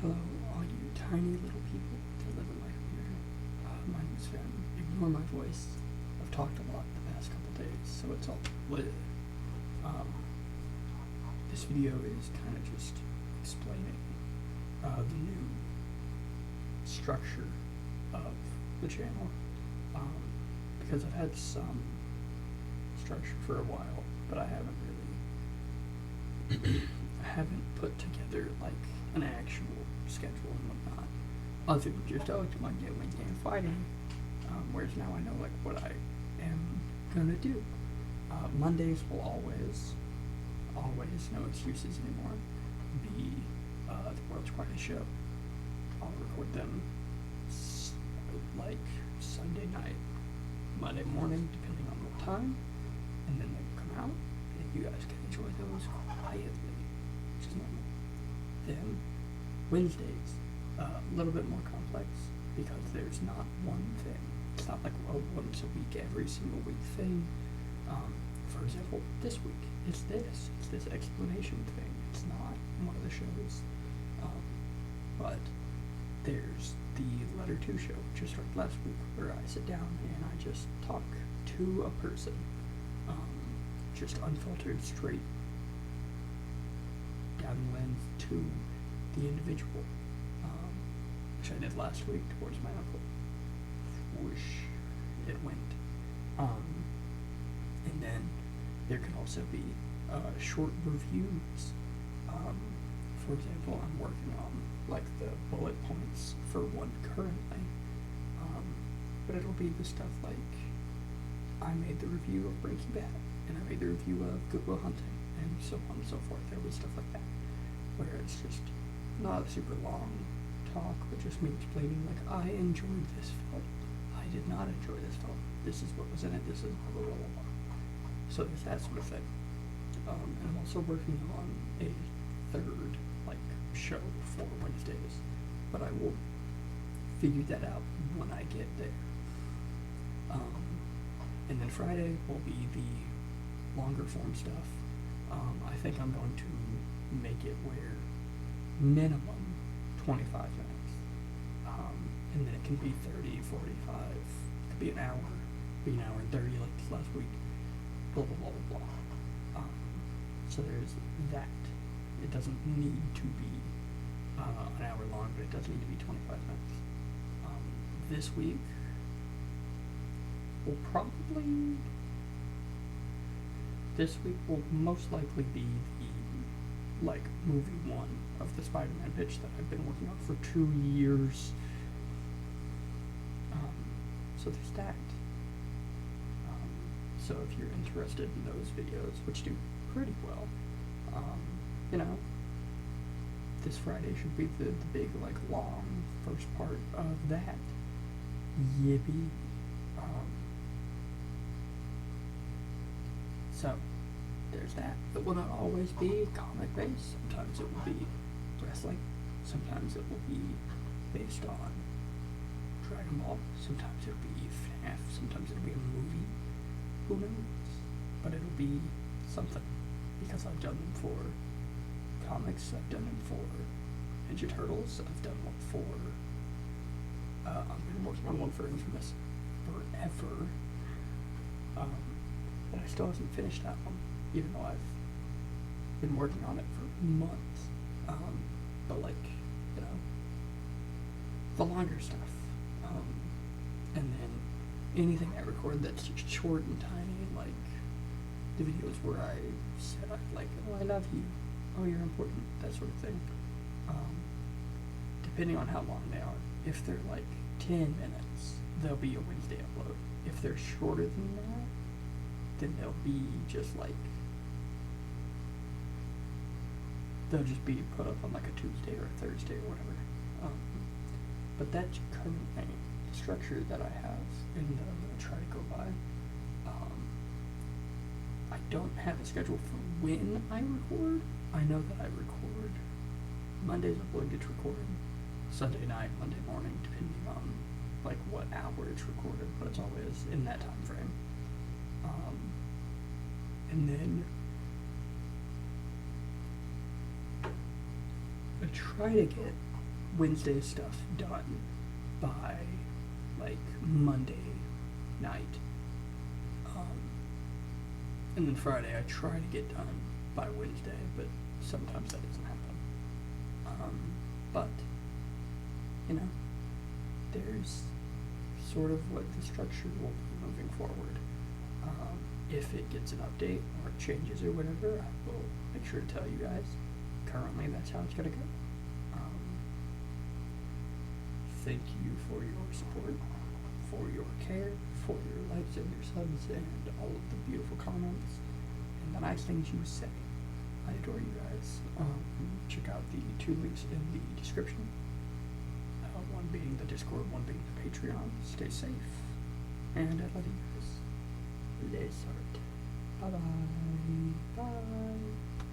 Hello, all you tiny little people that live in my computer. My name is Finn. Ignore my voice. I've talked a lot the past couple days, so it's all lit. This video is kind of just explaining the new structure of the channel, because I've had some structure for a while, but I haven't put together like an actual schedule and whatnot, other than just Monday, Wednesday, and Friday. Whereas now I know like what I am gonna do. Mondays will always, no excuses anymore, be the World's Quietest Show. I'll record them like Sunday night, Monday morning, depending on what time, and then they come out, and you guys can enjoy those quietly, which is normal. Then Wednesdays, a little bit more complex, because there's not one thing. It's not like a once a week, every single week thing. For example, this week, it's this explanation thing. It's not one of the shows. But there's the Letter 2 show, which just started last week, where I sit down and I just talk to a person. Just unfiltered, straight down the lens to the individual, which I did last week towards my uncle. Whoosh, it went. And then there can also be short reviews. For example, I'm working on like the bullet points for one currently, but it'll be the stuff like I made the review of Breaking Bad, and I made the review of Good Will Hunting, and so on and so forth. There was stuff like that, where it's just not a super long talk, but just me explaining like I enjoyed this film. I did not enjoy this film. This is what was in it. This is blah blah blah blah. So there's that sort of thing. And I'm also working on a third like show for Wednesdays, but I will figure that out when I get there. And then Friday will be the longer form stuff. I think I'm going to make it where minimum 25 minutes. And then it can be 30, 45, it could be an hour, be an hour and 30 like this last week, blah, blah, blah, blah, blah. So there's that. It doesn't need to be an hour long, but it does need to be 25 minutes. This week will most likely be the like movie one of the Spider-Man pitch that I've been working on for 2 years. So there's that. So if you're interested in those videos, which do pretty well, this Friday should be the big, like, long first part of that. Yippee. So there's that. It will not always be comic-based. Sometimes it will be wrestling. Sometimes it will be based on Dragon Ball. Sometimes it'll be FNAF. Sometimes it'll be a movie. Who knows? But it'll be something, because I've done them for comics. I've done them for Ninja Turtles. I've done one for I've been working on one for Infamous forever. But I still haven't finished that one, even though I've been working on it for months. But like, the longer stuff. And then anything I record that's just short and tiny, like the videos where I said I love you, oh, you're important, that sort of thing. Depending on how long they are. If they're like 10 minutes, they'll be a Wednesday upload. If they're shorter than that, then they'll be just like, they'll just be put up on like a Tuesday or a Thursday or whatever. But that's currently the structure that I have and that I'm going to try to go by. I don't have a schedule for when I record. I know that I record Mondays. I'm going to get recorded Sunday night, Monday morning, depending on like what hour it's recorded, but it's always in that time frame. And then I try to get Wednesday stuff done by like Monday night. And then Friday I try to get done by Wednesday, but sometimes that doesn't happen. But, you know, there's sort of what the structure will be moving forward. If it gets an update or it changes or whatever, I will make sure to tell you guys. Currently, that's how it's gonna go. Thank you for your support, for your care, for your likes and your subs, and all of the beautiful comments and the nice things you say. I adore you guys. Check out the 2 links in the description. One being the Discord, one being the Patreon. Stay safe, and I love you guys. Les art. Bye bye. Bye.